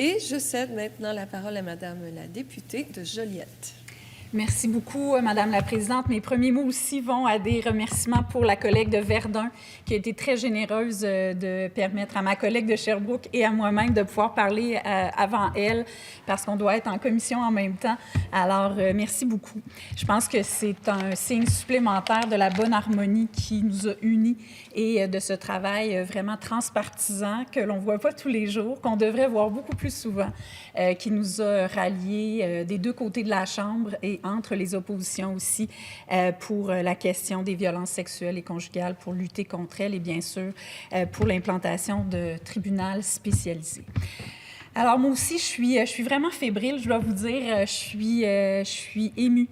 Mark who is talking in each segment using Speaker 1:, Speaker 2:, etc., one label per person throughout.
Speaker 1: Et je cède maintenant la parole à Madame la députée de Joliette.
Speaker 2: Merci beaucoup, Madame la Présidente. Mes premiers mots aussi vont à des remerciements pour la collègue de Verdun, qui a été très généreuse de permettre à ma collègue de Sherbrooke et à moi-même de pouvoir parler avant elle, parce qu'on doit être en commission en même temps. Alors, merci beaucoup. Je pense que c'est un signe supplémentaire de la bonne harmonie qui nous a unis et de ce travail vraiment transpartisan que l'on ne voit pas tous les jours, qu'on devrait voir beaucoup plus souvent, qui nous a ralliés des deux côtés de la Chambre et entre les oppositions aussi pour la question des violences sexuelles et conjugales, pour lutter contre elles et bien sûr pour l'implantation de tribunaux spécialisés. Alors moi aussi, je suis vraiment fébrile, je dois vous dire, je suis émue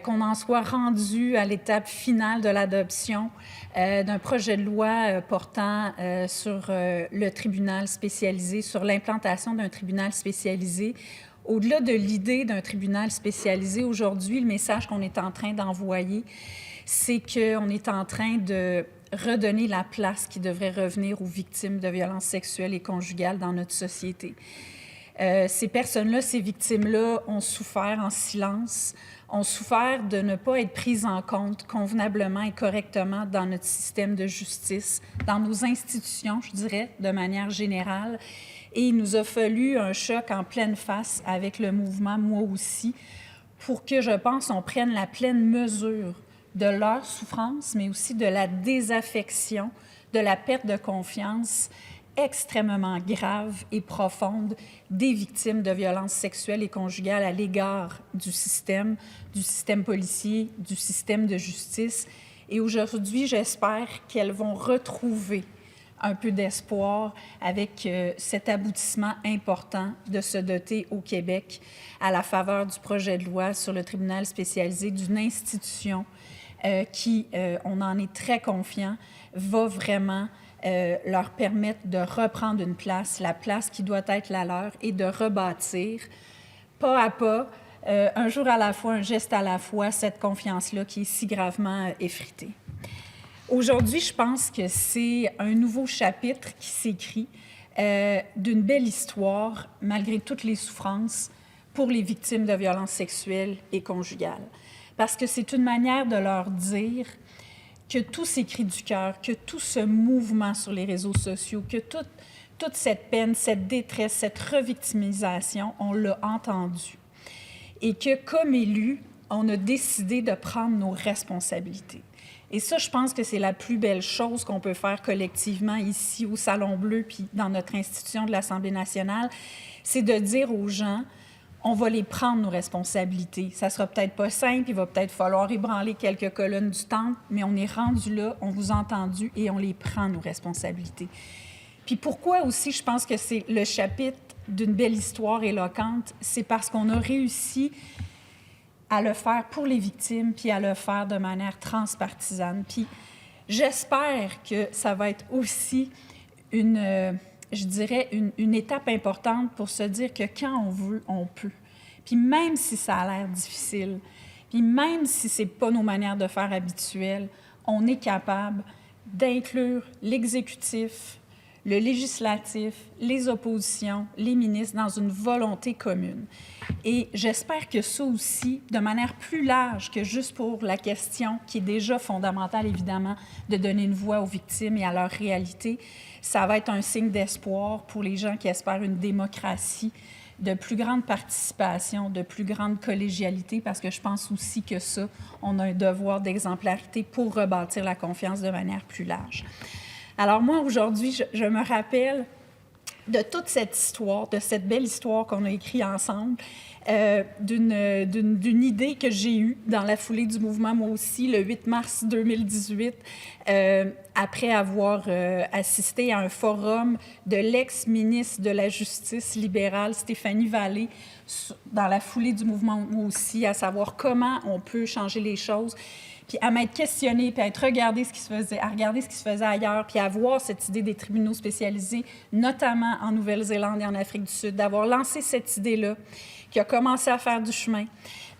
Speaker 2: qu'on en soit rendu à l'étape finale de l'adoption d'un projet de loi portant sur le tribunal spécialisé, sur l'implantation d'un tribunal spécialisé. Au-delà de l'idée d'un tribunal spécialisé, aujourd'hui, le message qu'on est en train d'envoyer, c'est qu'on est en train de redonner la place qui devrait revenir aux victimes de violences sexuelles et conjugales dans notre société. Ces personnes-là, ces victimes-là ont souffert en silence, ont souffert de ne pas être prises en compte convenablement et correctement dans notre système de justice, dans nos institutions, je dirais, de manière générale. Et il nous a fallu un choc en pleine face avec le mouvement « Moi aussi » pour que, je pense, on prenne la pleine mesure de leur souffrance, mais aussi de la désaffection, de la perte de confiance extrêmement grave et profonde des victimes de violences sexuelles et conjugales à l'égard du système policier, du système de justice. Et aujourd'hui, j'espère qu'elles vont retrouver un peu d'espoir avec cet aboutissement important de se doter au Québec, à la faveur du projet de loi sur le tribunal spécialisé, d'une institution qui, on en est très confiant, va vraiment leur permettre de reprendre une place, la place qui doit être la leur, et de rebâtir, pas à pas, un jour à la fois, un geste à la fois, cette confiance-là qui est si gravement effritée. Aujourd'hui, je pense que c'est un nouveau chapitre qui s'écrit d'une belle histoire, malgré toutes les souffrances, pour les victimes de violences sexuelles et conjugales. Parce que c'est une manière de leur dire que tous ces cris du cœur, que tout ce mouvement sur les réseaux sociaux, que toute cette peine, cette détresse, cette revictimisation, on l'a entendu. Et que, comme élus, on a décidé de prendre nos responsabilités. Et ça, je pense que c'est la plus belle chose qu'on peut faire collectivement ici au Salon Bleu puis dans notre institution de l'Assemblée nationale, c'est de dire aux gens, on va les prendre nos responsabilités. Ça sera peut-être pas simple, il va peut-être falloir ébranler quelques colonnes du temple, mais on est rendu là, on vous a entendu et on les prend nos responsabilités. Puis pourquoi aussi je pense que c'est le chapitre d'une belle histoire éloquente, c'est parce qu'on a réussi à le faire pour les victimes, puis à le faire de manière transpartisane. Puis j'espère que ça va être aussi une étape importante pour se dire que quand on veut, on peut. Puis même si ça a l'air difficile, puis même si ce n'est pas nos manières de faire habituelles, on est capable d'inclure l'exécutif, le législatif, les oppositions, les ministres dans une volonté commune. Et j'espère que ça aussi, de manière plus large que juste pour la question qui est déjà fondamentale, évidemment, de donner une voix aux victimes et à leur réalité, ça va être un signe d'espoir pour les gens qui espèrent une démocratie de plus grande participation, de plus grande collégialité, parce que je pense aussi que ça, on a un devoir d'exemplarité pour rebâtir la confiance de manière plus large. Alors moi, aujourd'hui, je me rappelle de toute cette histoire, de cette belle histoire qu'on a écrite ensemble, d'une idée que j'ai eue dans la foulée du mouvement, moi aussi, le 8 mars 2018, après avoir assisté à un forum de l'ex-ministre de la Justice libérale, Stéphanie Vallée, dans la foulée du mouvement, moi aussi, à savoir comment on peut changer les choses. puis à m'être questionnée, puis à regarder ce qui se faisait ailleurs, puis à voir cette idée des tribunaux spécialisés, notamment en Nouvelle-Zélande et en Afrique du Sud, d'avoir lancé cette idée-là, qui a commencé à faire du chemin.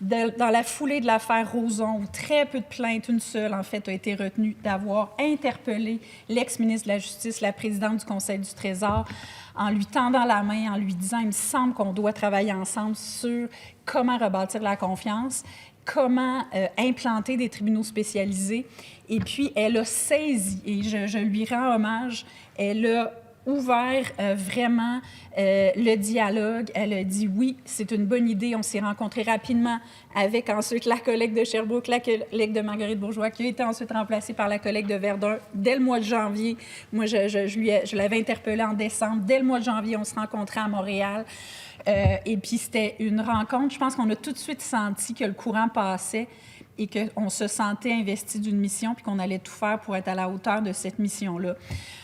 Speaker 2: Dans la foulée de l'affaire Roson, où très peu de plaintes, une seule en fait, a été retenue, d'avoir interpellé l'ex-ministre de la Justice, la présidente du Conseil du Trésor, en lui tendant la main, en lui disant « Il me semble qu'on doit travailler ensemble sur comment rebâtir la confiance », comment implanter des tribunaux spécialisés. Et puis, elle a saisi, et je lui rends hommage, elle a ouvert vraiment le dialogue. Elle a dit oui, c'est une bonne idée. On s'est rencontrés rapidement avec ensuite la collègue de Sherbrooke, la collègue de Marguerite Bourgeois, qui a été ensuite remplacée par la collègue de Verdun dès le mois de janvier. Moi, je l'avais interpellée en décembre. Dès le mois de janvier, on se rencontrait à Montréal. Et puis, c'était une rencontre. Je pense qu'on a tout de suite senti que le courant passait et qu'on se sentait investi d'une mission puis qu'on allait tout faire pour être à la hauteur de cette mission-là.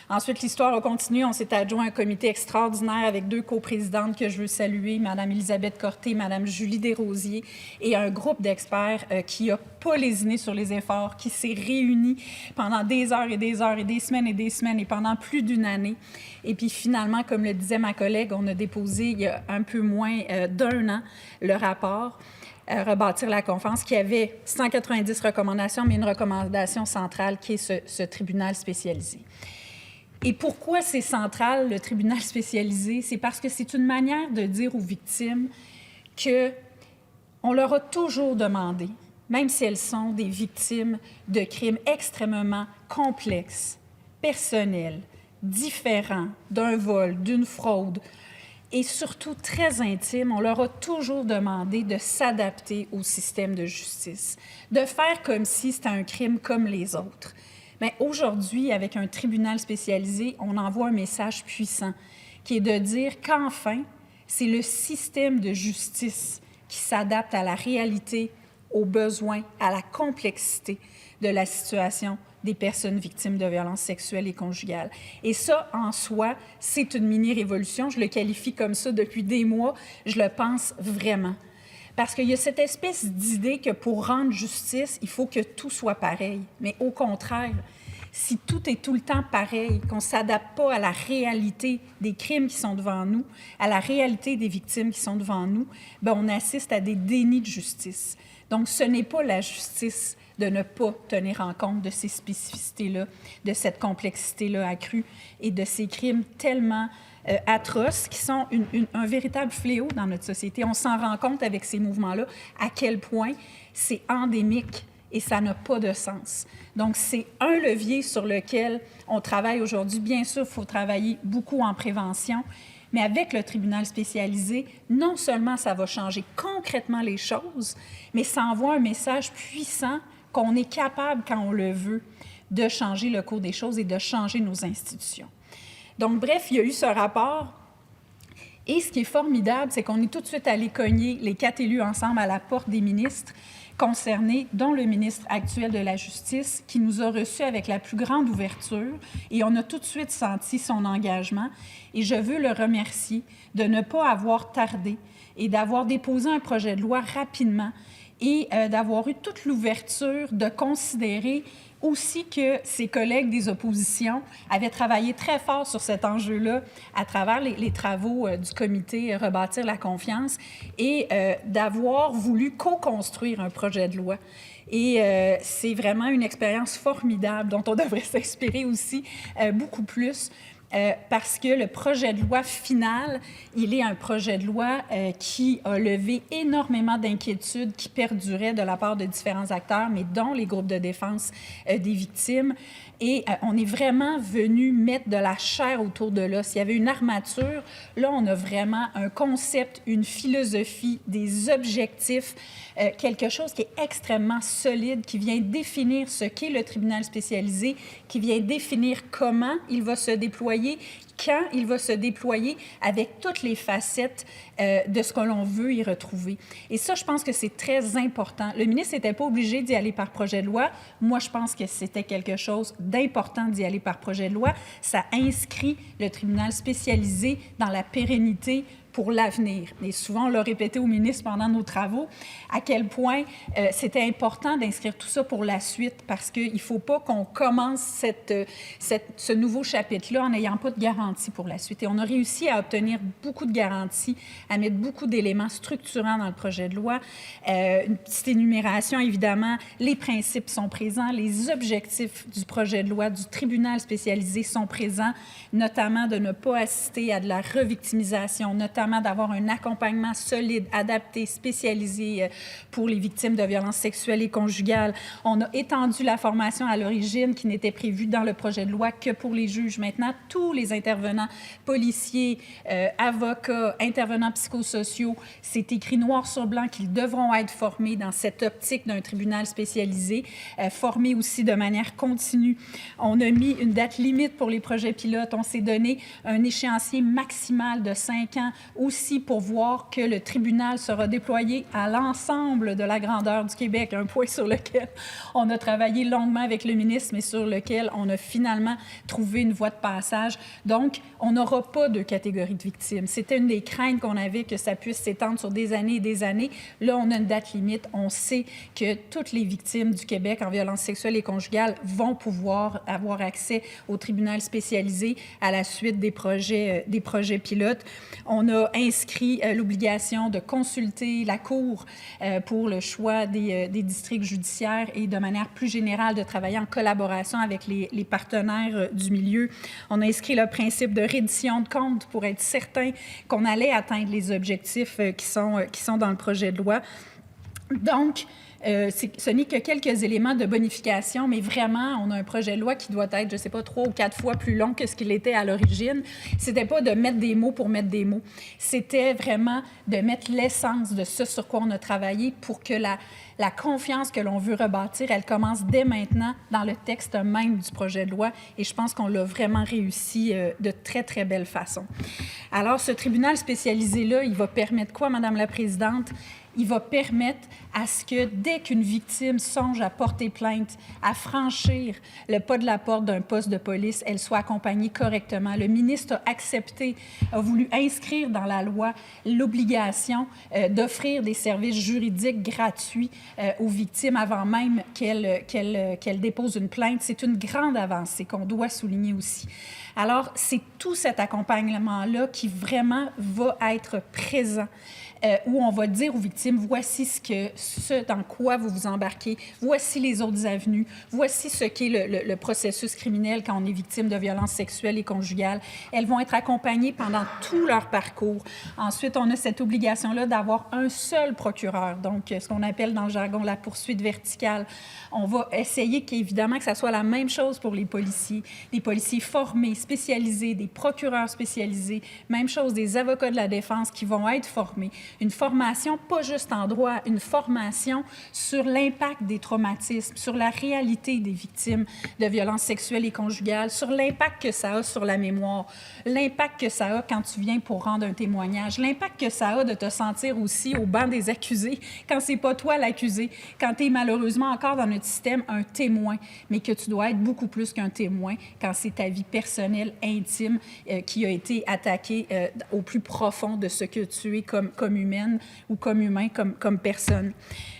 Speaker 2: Ensuite, l'histoire a continué. On s'est adjoint un comité extraordinaire avec 2 coprésidentes que je veux saluer, Mme Elisabeth Corté, Mme Julie Desrosiers, et un groupe d'experts qui a pas lésiné sur les efforts, qui s'est réuni pendant des heures et des heures et des semaines, et pendant plus d'1 année. Et puis finalement, comme le disait ma collègue, on a déposé il y a un peu moins d'1 an le rapport Rebâtir la confiance, qui avait 190 recommandations, mais une recommandation centrale qui est ce tribunal spécialisé. Et pourquoi c'est central, le tribunal spécialisé? C'est parce que c'est une manière de dire aux victimes qu'on leur a toujours demandé, même si elles sont des victimes de crimes extrêmement complexes, personnels, différents d'un vol, d'une fraude, et surtout très intimes, on leur a toujours demandé de s'adapter au système de justice, de faire comme si c'était un crime comme les autres. Mais aujourd'hui, avec un tribunal spécialisé, on envoie un message puissant qui est de dire qu'enfin, c'est le système de justice qui s'adapte à la réalité, aux besoins, à la complexité de la situation des personnes victimes de violences sexuelles et conjugales. Et ça, en soi, c'est une mini-révolution. Je le qualifie comme ça depuis des mois. Je le pense vraiment. Parce qu'il y a cette espèce d'idée que pour rendre justice, il faut que tout soit pareil. Mais au contraire, si tout est tout le temps pareil, qu'on ne s'adapte pas à la réalité des crimes qui sont devant nous, à la réalité des victimes qui sont devant nous, bien, on assiste à des dénis de justice. Donc, ce n'est pas la justice de ne pas tenir en compte de ces spécificités-là, de cette complexité-là accrue et de ces crimes tellement atroces qui sont un véritable fléau dans notre société. On s'en rend compte avec ces mouvements-là à quel point c'est endémique et ça n'a pas de sens. Donc, c'est un levier sur lequel on travaille aujourd'hui. Bien sûr, il faut travailler beaucoup en prévention, mais avec le tribunal spécialisé, non seulement ça va changer concrètement les choses, mais ça envoie un message puissant qu'on est capable, quand on le veut, de changer le cours des choses et de changer nos institutions. Donc, bref, il y a eu ce rapport. Et ce qui est formidable, c'est qu'on est tout de suite allé cogner les 4 élus ensemble à la porte des ministres concernés, dont le ministre actuel de la Justice, qui nous a reçus avec la plus grande ouverture. Et on a tout de suite senti son engagement. Et je veux le remercier de ne pas avoir tardé et d'avoir déposé un projet de loi rapidement et d'avoir eu toute l'ouverture de considérer aussi que ses collègues des oppositions avaient travaillé très fort sur cet enjeu-là à travers les travaux du comité Rebâtir la confiance et d'avoir voulu co-construire un projet de loi. Et c'est vraiment une expérience formidable dont on devrait s'inspirer aussi beaucoup plus. Parce que le projet de loi final, il est un projet de loi qui a levé énormément d'inquiétudes qui perduraient de la part de différents acteurs, mais dont les groupes de défense des victimes. Et on est vraiment venu mettre de la chair autour de l'os. Il y avait une armature. Là, on a vraiment un concept, une philosophie, des objectifs, quelque chose qui est extrêmement solide, qui vient définir ce qu'est le tribunal spécialisé, qui vient définir comment il va se déployer, quand il va se déployer avec toutes les facettes de ce que l'on veut y retrouver. Et ça, je pense que c'est très important. Le ministre n'était pas obligé d'y aller par projet de loi. Moi, je pense que c'était quelque chose d'important d'y aller par projet de loi. Ça inscrit le tribunal spécialisé dans la pérennité pour l'avenir. Et souvent, on l'a répété au ministre pendant nos travaux, à quel point c'était important d'inscrire tout ça pour la suite, parce qu'il ne faut pas qu'on commence ce nouveau chapitre-là en n'ayant pas de garantie pour la suite. Et on a réussi à obtenir beaucoup de garanties, à mettre beaucoup d'éléments structurants dans le projet de loi. Une petite énumération, évidemment, les principes sont présents, les objectifs du projet de loi du tribunal spécialisé sont présents, notamment de ne pas assister à de la revictimisation, notamment d'avoir un accompagnement solide, adapté, spécialisé pour les victimes de violences sexuelles et conjugales. On a étendu la formation à l'origine qui n'était prévue dans le projet de loi que pour les juges. Maintenant, tous les intervenants, policiers, avocats, intervenants psychosociaux, c'est écrit noir sur blanc qu'ils devront être formés dans cette optique d'un tribunal spécialisé, formés aussi de manière continue. On a mis une date limite pour les projets pilotes. On s'est donné un échéancier maximal de 5 ans aussi pour voir que le tribunal sera déployé à l'ensemble de la grandeur du Québec, un point sur lequel on a travaillé longuement avec le ministre, mais sur lequel on a finalement trouvé une voie de passage. Donc, on n'aura pas de catégorie de victimes. C'était une des craintes qu'on avait, que ça puisse s'étendre sur des années et des années. Là, on a une date limite. On sait que toutes les victimes du Québec en violence sexuelle et conjugale vont pouvoir avoir accès au tribunal spécialisé à la suite des projets pilotes. On a inscrit l'obligation de consulter la Cour pour le choix des districts judiciaires et de manière plus générale de travailler en collaboration avec les partenaires du milieu. On a inscrit le principe de reddition de comptes pour être certain qu'on allait atteindre les objectifs qui sont dans le projet de loi. Donc, ce n'est que quelques éléments de bonification, mais vraiment, on a un projet de loi qui doit être, je ne sais pas, 3 ou 4 fois plus long que ce qu'il était à l'origine. C'était pas de mettre des mots pour mettre des mots. C'était vraiment de mettre l'essence de ce sur quoi on a travaillé pour que la confiance que l'on veut rebâtir, elle commence dès maintenant dans le texte même du projet de loi. Et je pense qu'on l'a vraiment réussi de très, très belle façon. Alors, ce tribunal spécialisé-là, il va permettre quoi, Madame la Présidente? Il va permettre à ce que dès qu'une victime songe à porter plainte, à franchir le pas de la porte d'un poste de police, elle soit accompagnée correctement. Le ministre a accepté, a voulu inscrire dans la loi l'obligation d'offrir des services juridiques gratuits aux victimes avant même qu'elles déposent une plainte. C'est une grande avancée qu'on doit souligner aussi. Alors, c'est tout cet accompagnement-là qui vraiment va être présent, où on va dire aux victimes, voici ce dans quoi vous vous embarquez, voici les autres avenues, voici ce qu'est le processus criminel quand on est victime de violences sexuelles et conjugales. Elles vont être accompagnées pendant tout leur parcours. Ensuite, on a cette obligation-là d'avoir un seul procureur, donc ce qu'on appelle dans le jargon la poursuite verticale. On va essayer qu'évidemment que ça soit la même chose pour les policiers formés, spécialisés, des procureurs spécialisés, même chose des avocats de la défense qui vont être formés. Une formation pas juste en droit, une formation sur l'impact des traumatismes, sur la réalité des victimes de violences sexuelles et conjugales, sur l'impact que ça a sur la mémoire, l'impact que ça a quand tu viens pour rendre un témoignage, l'impact que ça a de te sentir aussi au banc des accusés quand c'est pas toi l'accusé, quand tu es malheureusement encore dans notre système un témoin, mais que tu dois être beaucoup plus qu'un témoin quand c'est ta vie personnelle, intime, qui a été attaquée au plus profond de ce que tu es comme humaine ou comme humain, comme personne.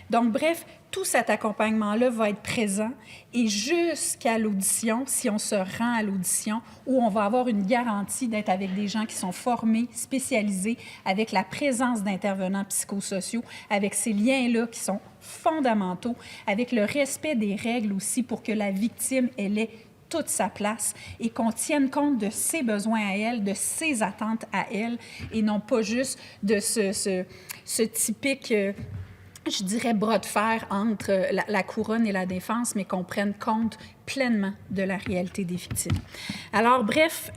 Speaker 2: Donc, bref, tout cet accompagnement-là va être présent et jusqu'à l'audition, si on se rend à l'audition, où on va avoir une garantie d'être avec des gens qui sont formés, spécialisés, avec la présence d'intervenants psychosociaux, avec ces liens-là qui sont fondamentaux, avec le respect des règles aussi pour que la victime, elle ait toute sa place et qu'on tienne compte de ses besoins à elle, de ses attentes à elle et non pas juste de ce typique, je dirais, bras de fer entre la couronne et la défense, mais qu'on prenne compte pleinement de la réalité des victimes. Alors, bref,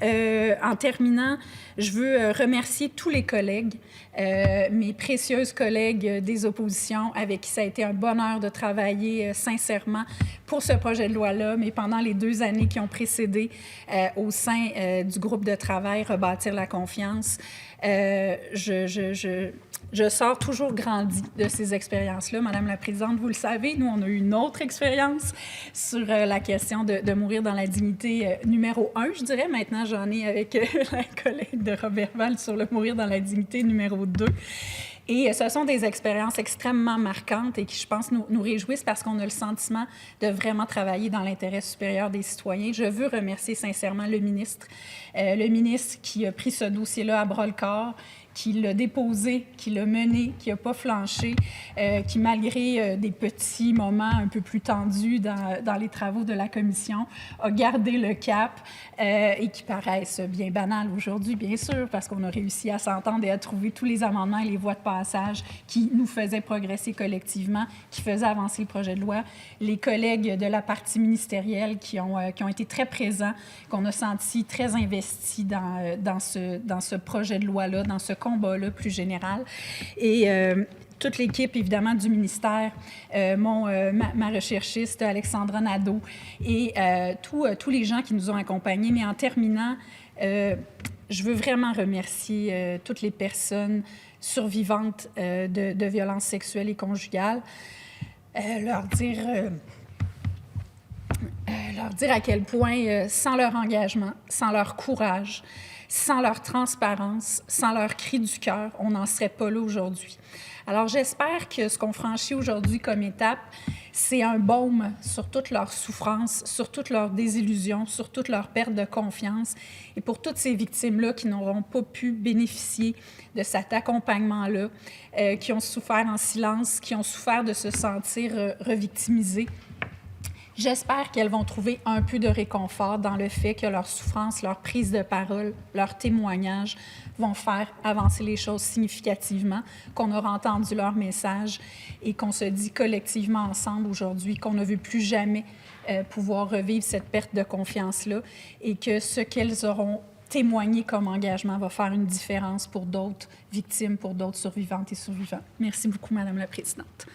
Speaker 2: en terminant, je veux remercier tous les collègues, mes précieuses collègues des oppositions avec qui ça a été un bonheur de travailler sincèrement pour ce projet de loi-là, mais pendant les 2 années qui ont précédé au sein du groupe de travail Rebâtir la confiance. Je je sors toujours grandi de ces expériences-là. Madame la Présidente, vous le savez, nous, on a eu une autre expérience sur la question de mourir dans la dignité numéro 1, je dirais. Maintenant, j'en ai avec la collègue de Roberval sur le mourir dans la dignité numéro 2. Et ce sont des expériences extrêmement marquantes et qui, je pense, nous réjouissent parce qu'on a le sentiment de vraiment travailler dans l'intérêt supérieur des citoyens. Je veux remercier sincèrement le ministre qui a pris ce dossier-là à bras-le-corps, qui l'a déposé, qui l'a mené, qui n'a pas flanché, qui, malgré des petits moments un peu plus tendus dans les travaux de la commission, a gardé le cap et qui paraissent bien banals aujourd'hui, bien sûr, parce qu'on a réussi à s'entendre et à trouver tous les amendements et les voies de passage qui nous faisaient progresser collectivement, qui faisaient avancer le projet de loi. Les collègues de la partie ministérielle qui ont été très présents, qu'on a senti très investis dans ce projet de loi-là, dans ce combat-là plus général. Et toute l'équipe, évidemment, du ministère, ma recherchiste Alexandra Nadeau et tous les gens qui nous ont accompagnés. Mais en terminant, je veux vraiment remercier toutes les personnes survivantes de violences sexuelles et conjugales, leur dire à quel point, sans leur engagement, sans leur courage, sans leur transparence, sans leur cri du cœur, on n'en serait pas là aujourd'hui. Alors, j'espère que ce qu'on franchit aujourd'hui comme étape, c'est un baume sur toute leur souffrance, sur toute leur désillusion, sur toute leur perte de confiance. Et pour toutes ces victimes-là qui n'auront pas pu bénéficier de cet accompagnement-là, qui ont souffert en silence, qui ont souffert de se sentir revictimisées, j'espère qu'elles vont trouver un peu de réconfort dans le fait que leur souffrance, leur prise de parole, leur témoignage vont faire avancer les choses significativement, qu'on aura entendu leur message et qu'on se dit collectivement ensemble aujourd'hui qu'on ne veut plus jamais pouvoir revivre cette perte de confiance-là et que ce qu'elles auront témoigné comme engagement va faire une différence pour d'autres victimes, pour d'autres survivantes et survivants. Merci beaucoup, Madame la Présidente.